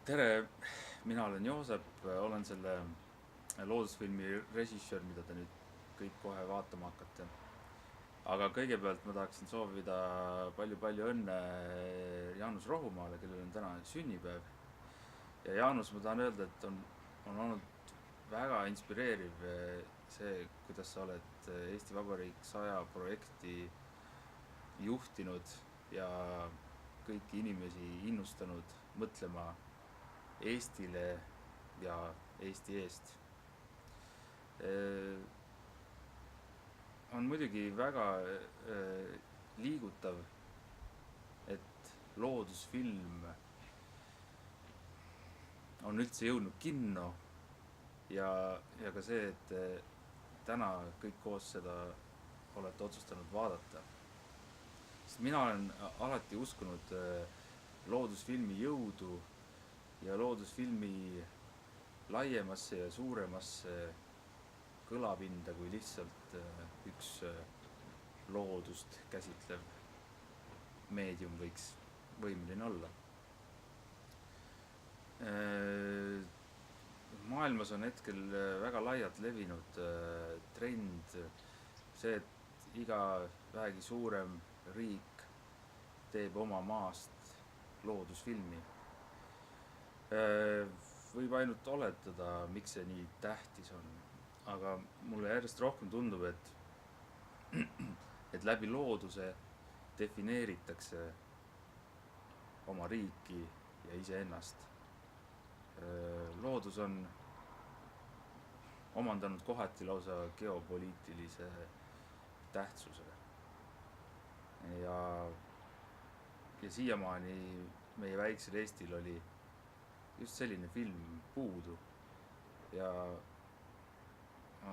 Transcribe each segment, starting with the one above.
Tere, mina olen Joosep, olen selle loodusfilmi režissöör, mida te nüüd kõik kohe vaatama hakkate. Aga kõigepealt ma tahaksin soovida palju-palju õnne Jaanus Rohumaale, kellel on täna sünnipäev. Ja Jaanus, ma tahan öelda, et on olnud väga inspireeriv see, kuidas sa oled Eesti Vabariik 100 projekti juhtinud ja kõiki inimesi innustanud mõtlema Eestile ja Eesti eest. On muidugi väga liigutav, et loodusfilm on üldse jõudnud kinno ja ka see, et te täna kõik koos seda olete otsustanud vaadata. Sest mina olen alati uskunud loodusfilmi jõudu ja loodusfilmi laiemasse ja suuremasse kõlapinda kui lihtsalt üks loodust käsitlev meedium võiks võimeline olla. Maailmas on hetkel väga laialt levinud trend see, et iga vähegi suurem riik teeb oma maast loodusfilmi. Võib ainult oletada, miks see nii tähtis on, aga mulle järjest rohkem tundub, et läbi looduse defineeritakse oma riiki ja iseennast. Loodus on omandanud kohati lausa geopoliitilise tähtsuse ja siiamaani meie väiksel Eestil oli just selline film puudu ja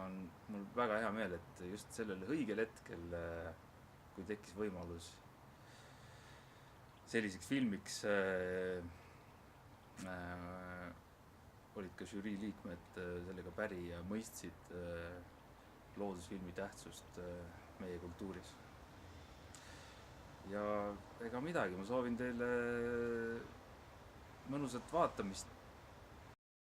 on mul väga hea meel, et just sellel õigel hetkel, kui tekkis võimalus selliseks filmiks, olid ka žürii liikmed sellega päri ja mõistsid loodusfilmi tähtsust meie kultuuris. Ja ega midagi, ma soovin teile mõnusat vaatamist